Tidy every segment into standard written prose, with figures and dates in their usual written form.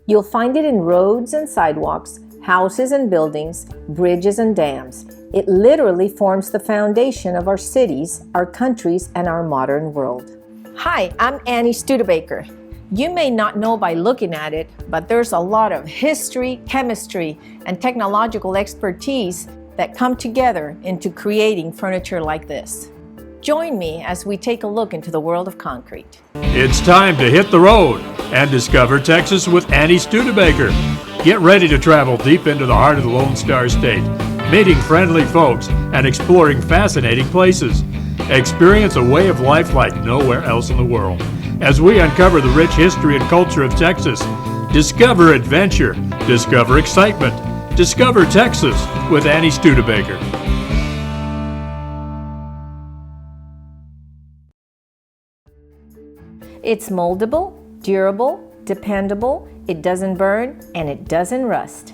You'll find it in roads and sidewalks, houses and buildings, bridges and dams. It literally forms the foundation of our cities, our countries, and our modern world. Hi, I'm Annie Studebaker. You may not know by looking at it, but there's a lot of history, chemistry, and technological expertise that come together into creating furniture like this. Join me as we take a look into the world of concrete. It's time to hit the road and discover Texas with Annie Studebaker. Get ready to travel deep into the heart of the Lone Star State, meeting friendly folks and exploring fascinating places. Experience a way of life like nowhere else in the world. As we uncover the rich history and culture of Texas, discover adventure, discover excitement, discover Texas with Annie Studebaker. It's moldable, durable, dependable, it doesn't burn, and it doesn't rust.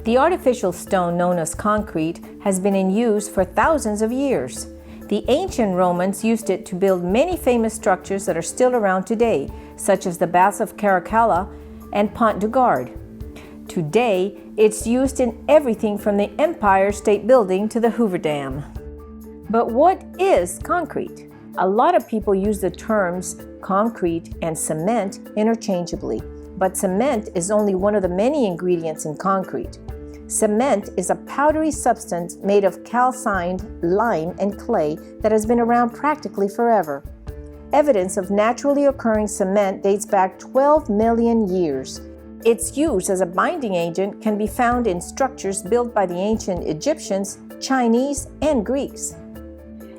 The artificial stone known as concrete has been in use for thousands of years. The ancient Romans used it to build many famous structures that are still around today, such as the Baths of Caracalla and Pont du Gard. Today, it's used in everything from the Empire State Building to the Hoover Dam. But what is concrete? A lot of people use the terms concrete and cement interchangeably, but cement is only one of the many ingredients in concrete. Cement is a powdery substance made of calcined lime and clay that has been around practically forever. Evidence of naturally occurring cement dates back 12 million years. Its use as a binding agent can be found in structures built by the ancient Egyptians, Chinese, and Greeks.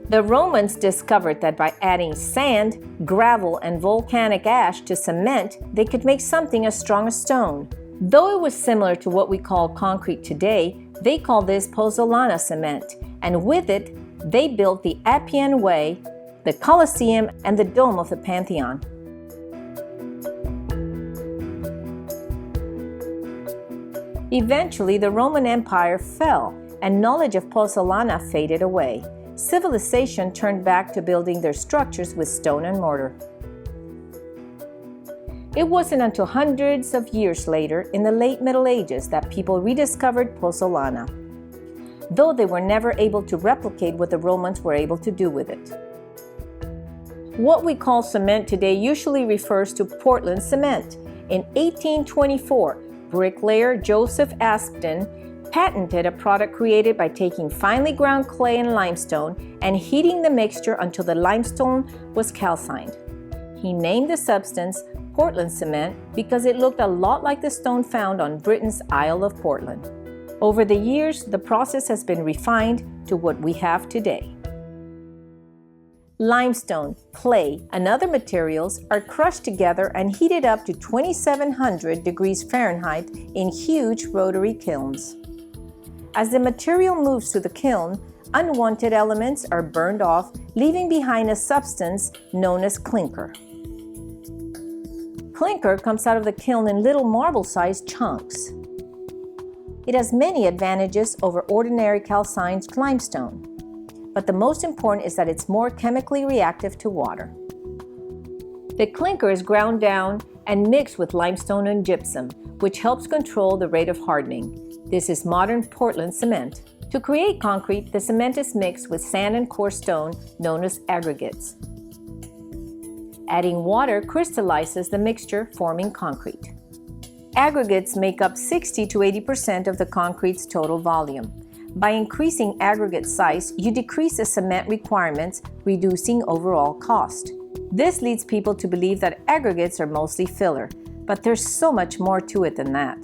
The Romans discovered that by adding sand, gravel, and volcanic ash to cement, they could make something as strong as stone. Though it was similar to what we call concrete today, they call this pozzolana cement, and with it, they built the Appian Way, the Colosseum, and the Dome of the Pantheon. Eventually, the Roman Empire fell, and knowledge of pozzolana faded away. Civilization turned back to building their structures with stone and mortar. It wasn't until hundreds of years later, in the late Middle Ages, that people rediscovered pozzolana, though they were never able to replicate what the Romans were able to do with it. What we call cement today usually refers to Portland cement. In 1824, bricklayer Joseph Aspdin patented a product created by taking finely ground clay and limestone and heating the mixture until the limestone was calcined. He named the substance Portland cement because it looked a lot like the stone found on Britain's Isle of Portland. Over the years, the process has been refined to what we have today. Limestone, clay, and other materials are crushed together and heated up to 2,700 degrees Fahrenheit in huge rotary kilns. As the material moves through the kiln, unwanted elements are burned off, leaving behind a substance known as clinker. Clinker comes out of the kiln in little marble-sized chunks. It has many advantages over ordinary calcined limestone, but the most important is that it's more chemically reactive to water. The clinker is ground down and mixed with limestone and gypsum, which helps control the rate of hardening. This is modern Portland cement. To create concrete, the cement is mixed with sand and coarse stone known as aggregates. Adding water crystallizes the mixture, forming concrete. Aggregates make up 60 to 80% of the concrete's total volume. By increasing aggregate size, you decrease the cement requirements, reducing overall cost. This leads people to believe that aggregates are mostly filler, but there's so much more to it than that.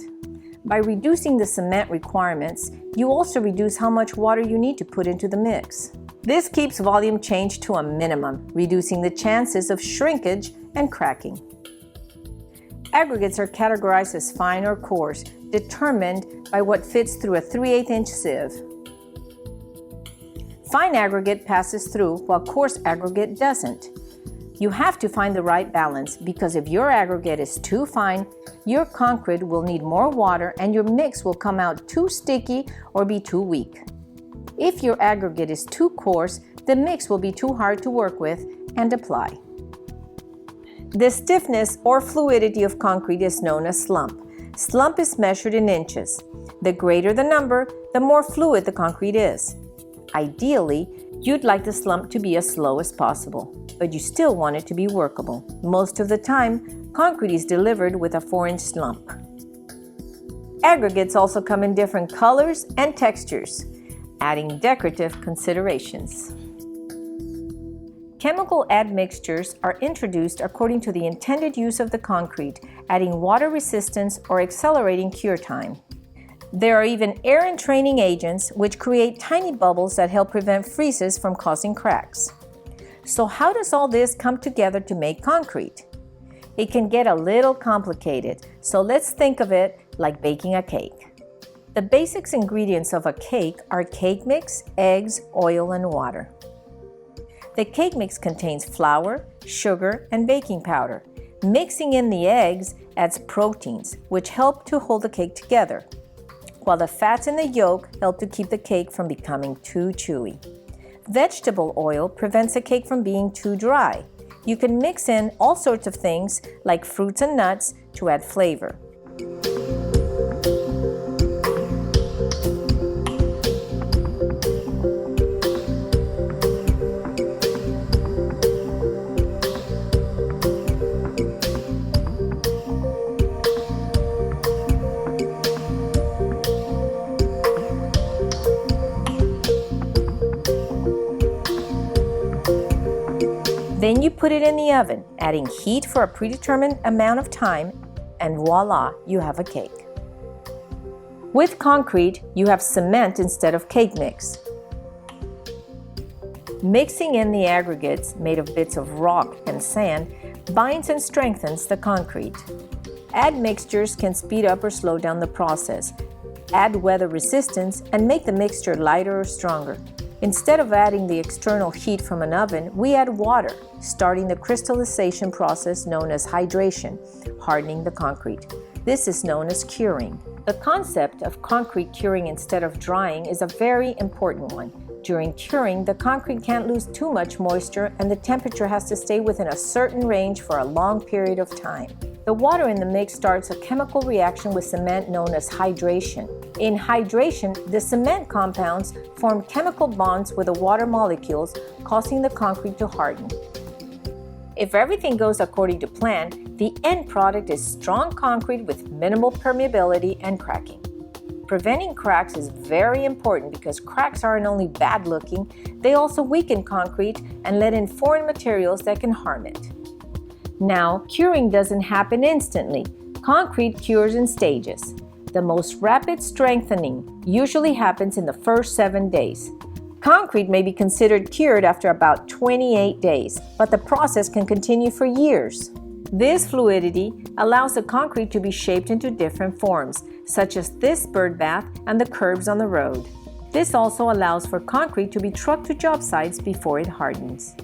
By reducing the cement requirements, you also reduce how much water you need to put into the mix. This keeps volume change to a minimum, reducing the chances of shrinkage and cracking. Aggregates are categorized as fine or coarse, determined by what fits through a 3/8-inch sieve. Fine aggregate passes through, while coarse aggregate doesn't. You have to find the right balance, because if your aggregate is too fine, your concrete will need more water and your mix will come out too sticky or be too weak. If your aggregate is too coarse, the mix will be too hard to work with and apply. The stiffness or fluidity of concrete is known as slump. Slump is measured in inches. The greater the number, the more fluid the concrete is. Ideally, you'd like the slump to be as slow as possible, but you still want it to be workable. Most of the time, concrete is delivered with a 4-inch slump. Aggregates also come in different colors and textures, adding decorative considerations. Chemical admixtures are introduced according to the intended use of the concrete, adding water resistance or accelerating cure time. There are even air entraining agents which create tiny bubbles that help prevent freezes from causing cracks. So how does all this come together to make concrete? It can get a little complicated, so let's think of it like baking a cake. The basic ingredients of a cake are cake mix, eggs, oil, and water. The cake mix contains flour, sugar, and baking powder. Mixing in the eggs adds proteins, which help to hold the cake together, while the fats in the yolk help to keep the cake from becoming too chewy. Vegetable oil prevents the cake from being too dry. You can mix in all sorts of things like fruits and nuts to add flavor. Then you put it in the oven, adding heat for a predetermined amount of time, and voila, you have a cake. With concrete, you have cement instead of cake mix. Mixing in the aggregates, made of bits of rock and sand, binds and strengthens the concrete. Admixtures can speed up or slow down the process, add weather resistance, and make the mixture lighter or stronger. Instead of adding the external heat from an oven, we add water, starting the crystallization process known as hydration, hardening the concrete. This is known as curing. The concept of concrete curing instead of drying is a very important one. During curing, the concrete can't lose too much moisture and the temperature has to stay within a certain range for a long period of time. The water in the mix starts a chemical reaction with cement known as hydration. In hydration, the cement compounds form chemical bonds with the water molecules, causing the concrete to harden. If everything goes according to plan, the end product is strong concrete with minimal permeability and cracking. Preventing cracks is very important because cracks aren't only bad looking, they also weaken concrete and let in foreign materials that can harm it. Now, curing doesn't happen instantly. Concrete cures in stages. The most rapid strengthening usually happens in the first 7 days. Concrete may be considered cured after about 28 days, but the process can continue for years. This fluidity allows the concrete to be shaped into different forms, such as this bird bath and the curves on the road. This also allows for concrete to be trucked to job sites before it hardens.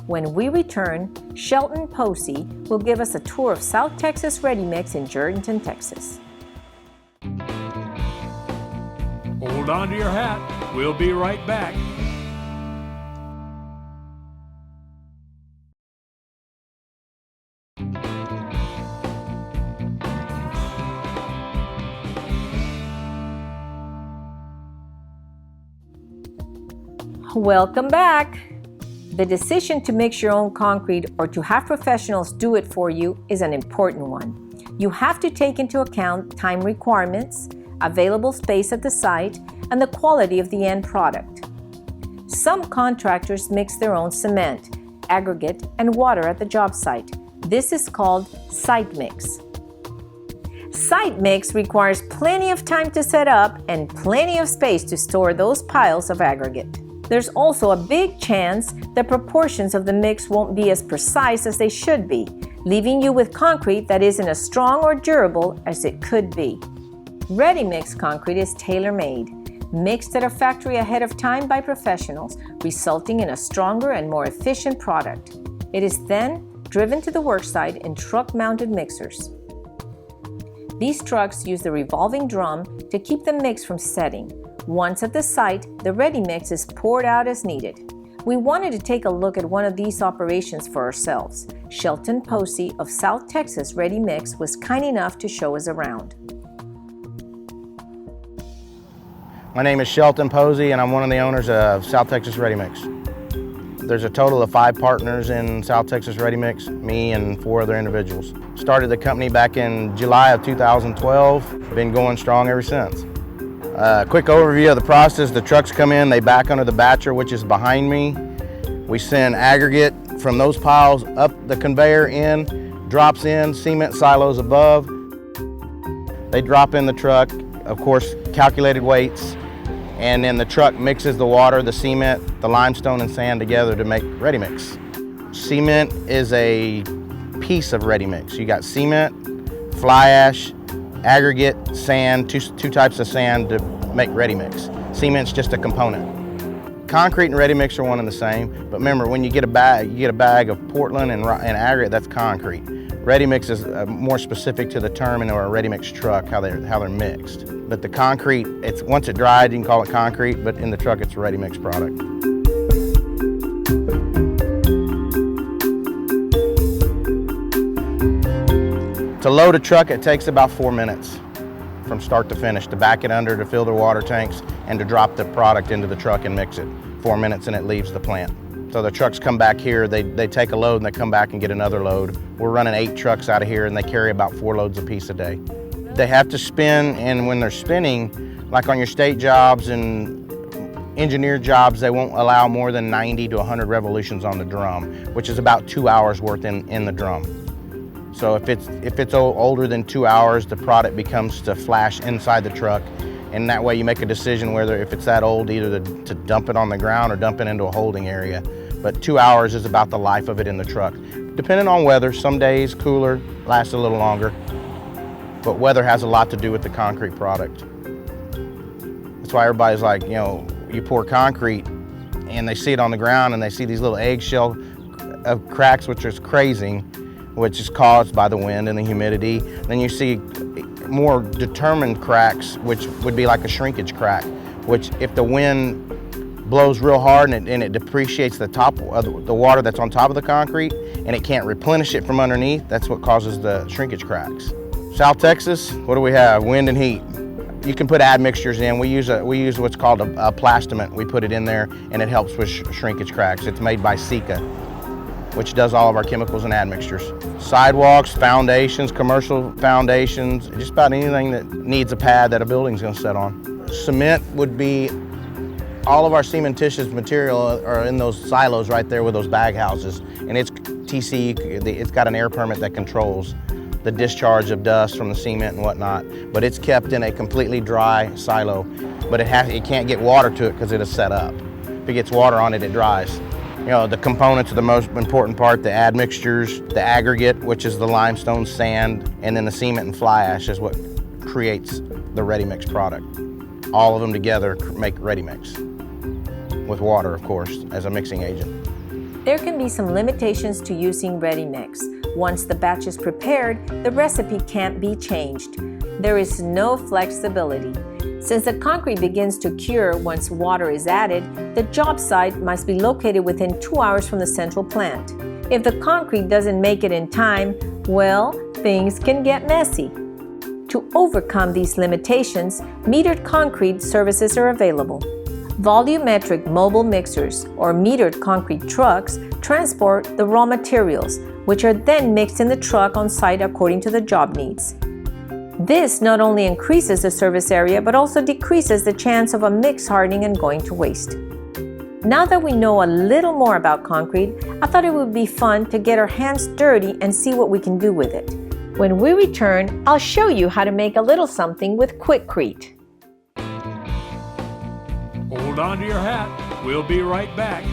When we return, Shelton Posey will give us a tour of South Texas Ready Mix in Jourdanton, Texas. Hold on to your hat. We'll be right back. Welcome back. The decision to mix your own concrete or to have professionals do it for you is an important one. You have to take into account time requirements, available space at the site, and the quality of the end product. Some contractors mix their own cement, aggregate, and water at the job site. This is called site mix. Site mix requires plenty of time to set up and plenty of space to store those piles of aggregate. There's also a big chance the proportions of the mix won't be as precise as they should be, leaving you with concrete that isn't as strong or durable as it could be. Ready-mix concrete is tailor-made, mixed at a factory ahead of time by professionals, resulting in a stronger and more efficient product. It is then driven to the worksite in truck-mounted mixers. These trucks use the revolving drum to keep the mix from setting. Once at the site, the ready mix is poured out as needed. we wanted to take a look at one of these operations for ourselves. Jourdanton Posey of South Texas Ready Mix was kind enough to show us around. My name is Jourdanton Posey and I'm one of the owners of South Texas Ready Mix. There's a total of 5 partners in South Texas Ready Mix, me and 4 other individuals. Started the company back in July of 2012, been going strong ever since. Quick overview of the process: the trucks come in, they back under the batcher, which is behind me. We send aggregate from those piles up the conveyor in, drops in, cement silos above. They drop in the truck, of course, calculated weights, and then the truck mixes the water, the cement, the limestone and sand together to make ready mix. Cement is a piece of ready mix. You got cement, fly ash, aggregate, sand, two types of sand to make ready mix. Cement's just a component. Concrete and ready mix are one and the same, but remember, when you get a bag of Portland and aggregate, that's concrete. Ready mix is more specific to the term in a ready mix truck, how they're mixed. But the concrete, once it dried, you can call it concrete, but in the truck it's a ready mix product. To load a truck, it takes about 4 minutes from start to finish, to back it under, to fill the water tanks, and to drop the product into the truck and mix it. 4 minutes and it leaves the plant. So the trucks come back here, they take a load and they come back and get another load. We're running 8 trucks out of here and they carry about 4 loads apiece a day. They have to spin, and when they're spinning, like on your state jobs and engineer jobs, they won't allow more than 90 to 100 revolutions on the drum, which is about 2 hours worth in the drum. So if it's older than 2 hours, the product becomes to flash inside the truck, and that way you make a decision whether, if it's that old, either to dump it on the ground or dump it into a holding area. But 2 hours is about the life of it in the truck. Depending on weather, some days cooler, lasts a little longer, but weather has a lot to do with the concrete product. That's why everybody's like, you know, you pour concrete and they see it on the ground and they see these little eggshell of cracks, which is crazing, which is caused by the wind and the humidity. Then you see more determined cracks, which would be like a shrinkage crack, which if the wind blows real hard and it depreciates the top of the water that's on top of the concrete and it can't replenish it from underneath, that's what causes the shrinkage cracks. South Texas, what do we have? Wind and heat. You can put admixtures in. We use what's called a plastiment. We put it in there and it helps with shrinkage cracks. It's made by Sika, which does all of our chemicals and admixtures. Sidewalks, foundations, commercial foundations, just about anything that needs a pad that a building's gonna sit on. Cement would be, all of our cementitious material are in those silos right there with those bag houses. And it's TC, it's got an air permit that controls the discharge of dust from the cement and whatnot, but it's kept in a completely dry silo. But it can't get water to it because it is set up. If it gets water on it, it dries. You know, the components are the most important part: the admixtures, the aggregate, which is the limestone, sand, and then the cement and fly ash is what creates the ready mix product. All of them together make ready mix, with water, of course, as a mixing agent. There can be some limitations to using ready mix. Once the batch is prepared, the recipe can't be changed. There is no flexibility. Since the concrete begins to cure once water is added, the job site must be located within 2 hours from the central plant. If the concrete doesn't make it in time, well, things can get messy. To overcome these limitations, metered concrete services are available. Volumetric mobile mixers, or metered concrete trucks, transport the raw materials, which are then mixed in the truck on site according to the job needs. This not only increases the service area, but also decreases the chance of a mix hardening and going to waste. Now that we know a little more about concrete, I thought it would be fun to get our hands dirty and see what we can do with it. When we return, I'll show you how to make a little something with Quikrete. Hold on to your hat. We'll be right back.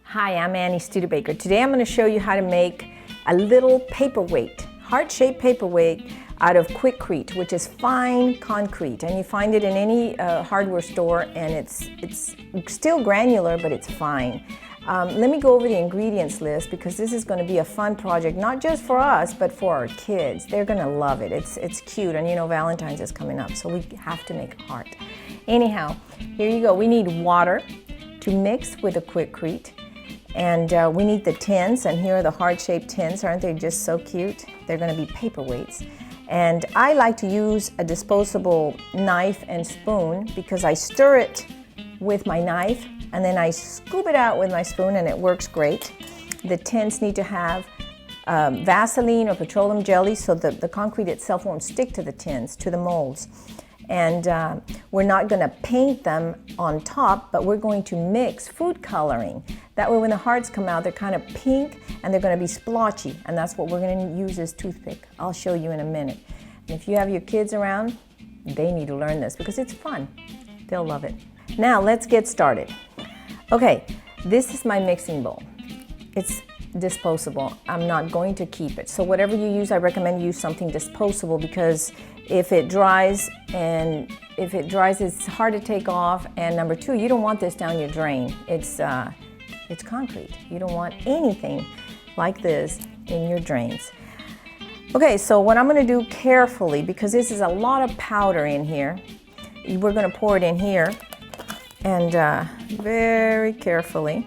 Hi, I'm Annie Studebaker. Today I'm going to show you how to make a little paperweight, heart-shaped paperweight out of Quikrete, which is fine concrete, and you find it in any hardware store, and it's still granular, but it's fine. Let me go over the ingredients list because this is going to be a fun project, not just for us, but for our kids. They're going to love it. It's cute, and you know Valentine's is coming up, so we have to make a heart. Anyhow, here you go. We need water to mix with the Quikrete, and we need the tins, and here are the heart-shaped tins. Aren't they just so cute? They're going to be paperweights. And I like to use a disposable knife and spoon because I stir it with my knife and then I scoop it out with my spoon, and it works great. The tins need to have Vaseline or petroleum jelly so that the concrete itself won't stick to the tins, to the molds. And we're not going to paint them on top, but we're going to mix food coloring. That way when the hearts come out, they're kind of pink and they're going to be splotchy, and that's what we're going to use as toothpick. I'll show you in a minute. And if you have your kids around, they need to learn this because it's fun. They'll love it. Now let's get started. Okay, this is my mixing bowl. It's disposable. I'm not going to keep it. So whatever you use, I recommend you use something disposable because if it dries, it's hard to take off. And number two, you don't want this down your drain. It's concrete. You don't want anything like this in your drains. Okay, so what I'm going to do carefully, because this is a lot of powder in here, we're going to pour it in here, and very carefully.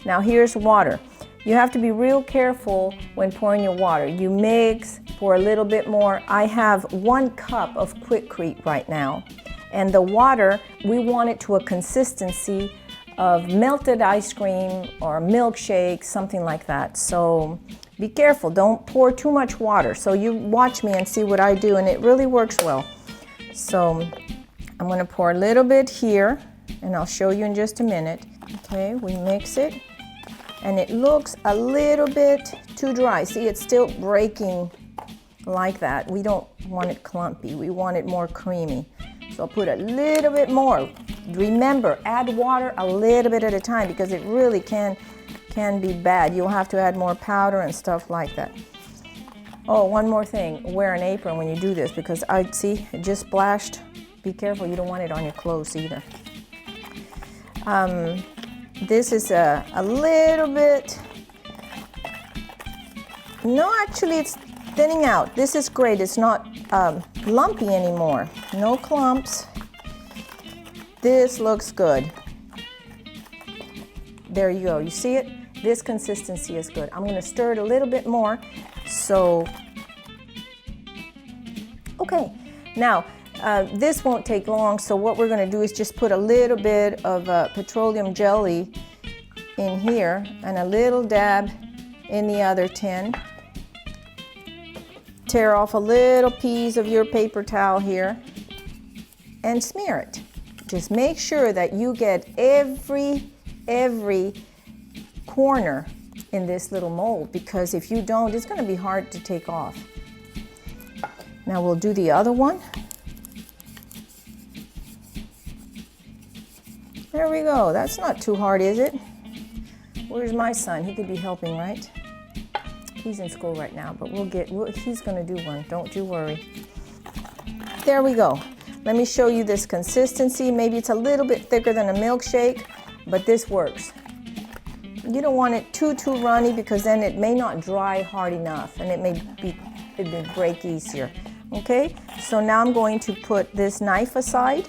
Now here's water. You have to be real careful when pouring your water. You mix, pour a little bit more. I have 1 cup of Quikrete right now, and the water, we want it to a consistency of melted ice cream or milkshake, something like that. So be careful, don't pour too much water. So you watch me and see what I do, and it really works well. So I'm going to pour a little bit here, and I'll show you in just a minute. Okay, we mix it, and it looks a little bit too dry. See, it's still breaking like that. We don't want it clumpy, we want it more creamy. So I'll put a little bit more. Remember, add water a little bit at a time because it really can be bad. You'll have to add more powder and stuff like that. Oh, one more thing, wear an apron when you do this because I see it just splashed. Be careful, you don't want it on your clothes either. This is a little bit, no, actually it's thinning out. This is great, it's not lumpy anymore. No clumps. This looks good. There you go, you see it? This consistency is good. I'm gonna stir it a little bit more. So, okay, now this won't take long, so what we're going to do is just put a little bit of petroleum jelly in here and a little dab in the other tin. Tear off a little piece of your paper towel here and smear it. Just make sure that you get every corner in this little mold, because if you don't, it's going to be hard to take off. Now we'll do the other one. There we go. That's not too hard, is it? Where's my son? He could be helping, right? He's in school right now, but he's going to do one. Don't you worry. There we go. Let me show you this consistency. Maybe it's a little bit thicker than a milkshake, but this works. You don't want it too runny because then it may not dry hard enough and it may break easier. Okay? So now I'm going to put this knife aside.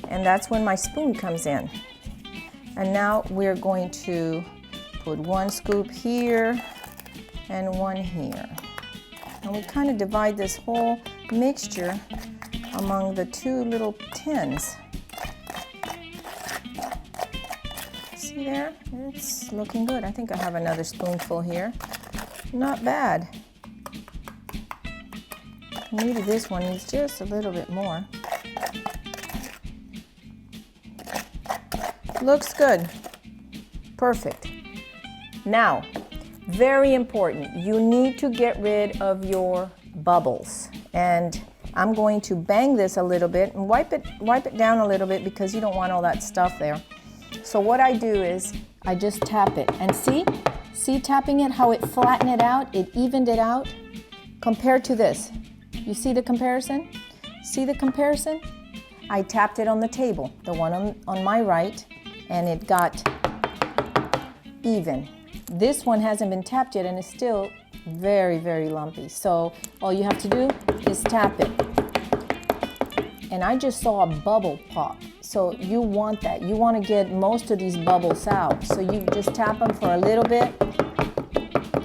And that's when my spoon comes in. And now we're going to put 1 scoop here and 1 here. And we kind of divide this whole mixture among the 2 little tins. See there? It's looking good. I think I have another spoonful here. Not bad. Maybe this one needs just a little bit more. Looks good. Perfect. Now, very important, you need to get rid of your bubbles. And I'm going to bang this a little bit and wipe it down a little bit because you don't want all that stuff there. So what I do is I just tap it, and see tapping it, how it flattened it out, it evened it out compared to this. You see the comparison? See the comparison? I tapped it on the table, the one on my right, and it got even. This one hasn't been tapped yet and it's still very, very lumpy. So all you have to do is tap it. And I just saw a bubble pop. So you want that. You want to get most of these bubbles out. So you just tap them for a little bit.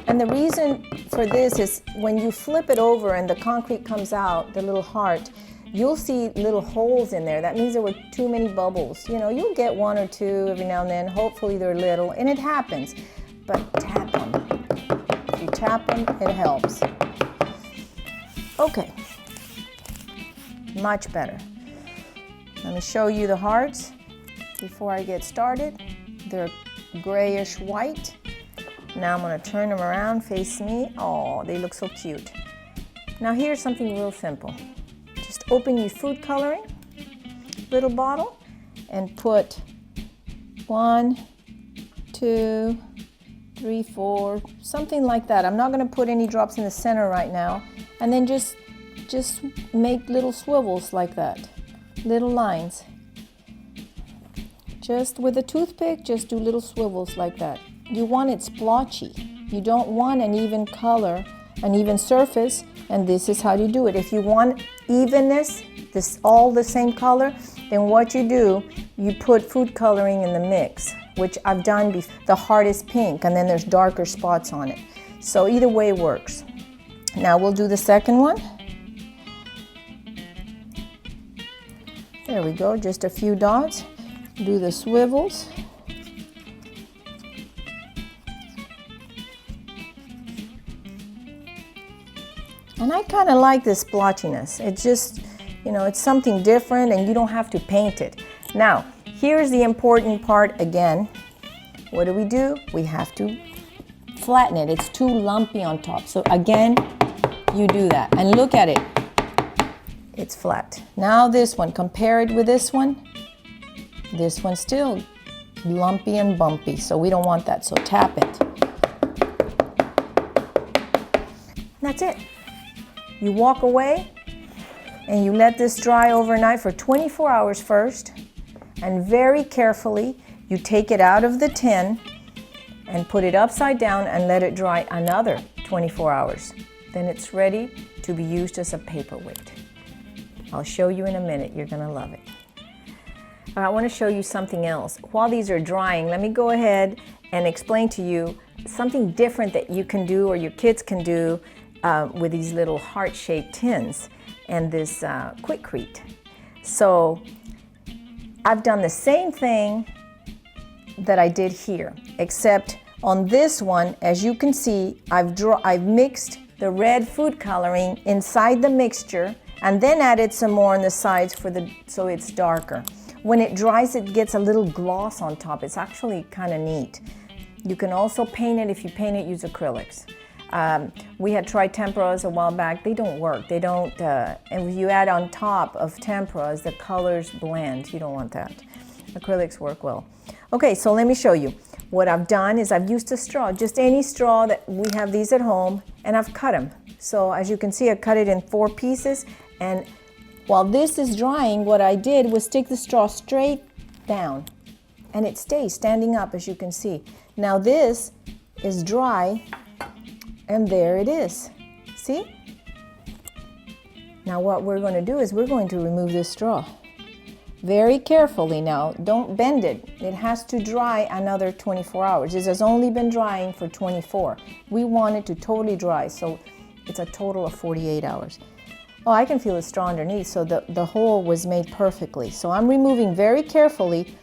And the reason for this is when you flip it over and the concrete comes out, the little heart, you'll see little holes in there. That means there were too many bubbles. You know, you'll get one or two every now and then. Hopefully they're little, and it happens. But tap them. If you tap them, it helps. Okay. Much better. Let me show you the hearts before I get started. They're grayish white. Now I'm going to turn them around, face me. Oh, they look so cute. Now here's something real simple. Just open your food coloring little bottle and put 1, 2, 3, 4, something like that. I'm not going to put any drops in the center right now. And then just make little swivels like that, little lines. Just with a toothpick, just do little swivels like that. You want it splotchy. You don't want an even color, an even surface, and this is how you do it. If you want evenness, this all the same color, then what you do, you put food coloring in the mix, which I've done before. The heart is pink, and then there's darker spots on it. So either way works. Now we'll do the second one. There we go, just a few dots. Do the swivels. And I kind of like this splotchiness. It's just, you know, it's something different and you don't have to paint it. Now, here's the important part again. What do? We have to flatten it. It's too lumpy on top. So again, you do that. And look at it. It's flat. Now this one, compare it with this one. This one's still lumpy and bumpy, so we don't want that. So tap it. That's it. You walk away and you let this dry overnight for 24 hours first, and very carefully you take it out of the tin and put it upside down and let it dry another 24 hours. Then it's ready to be used as a paperweight. I'll show you in a minute. You're going to love it. I want to show you something else. While these are drying, let me go ahead and explain to you something different that you can do or your kids can do with these little heart-shaped tins and this Quikrete. So I've done the same thing that I did here, except on this one, as you can see, I've mixed the red food coloring inside the mixture and then added some more on the sides so it's darker. When it dries, it gets a little gloss on top. It's actually kind of neat. You can also paint it. If you paint it, use acrylics. We had tried temperas a while back. They don't work. They don't, and if you add on top of temperas, the colors blend. You don't want that. Acrylics work well. Okay, so let me show you. What I've done is I've used a straw, just any straw that we have these at home, and I've cut them. So as you can see, I cut it in 4 pieces, and while this is drying, what I did was stick the straw straight down, and it stays standing up, as you can see. Now this is dry, and there it is. See? Now what we're going to do is we're going to remove this straw. Very carefully now, don't bend it. It has to dry another 24 hours. This has only been drying for 24. We want it to totally dry, so it's a total of 48 hours. Oh, I can feel the straw underneath, so the hole was made perfectly. So I'm removing very carefully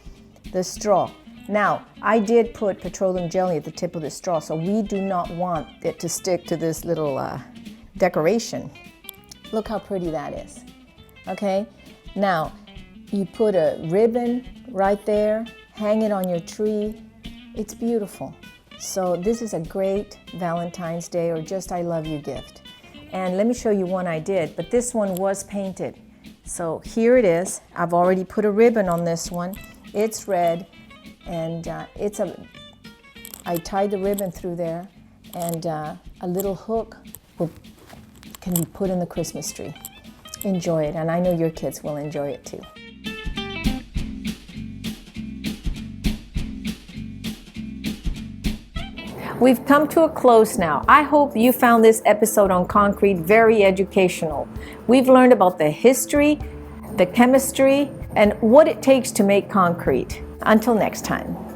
the straw. Now, I did put petroleum jelly at the tip of the straw, so we do not want it to stick to this little decoration. Look how pretty that is. Okay? Now, you put a ribbon right there, hang it on your tree. It's beautiful. So this is a great Valentine's Day or just I love you gift. And let me show you one I did, but this one was painted. So here it is. I've already put a ribbon on this one. It's red, and I tied the ribbon through there, and a little hook can be put in the Christmas tree. Enjoy it, and I know your kids will enjoy it too. We've come to a close now. I hope you found this episode on concrete very educational. We've learned about the history, the chemistry, and what it takes to make concrete. Until next time.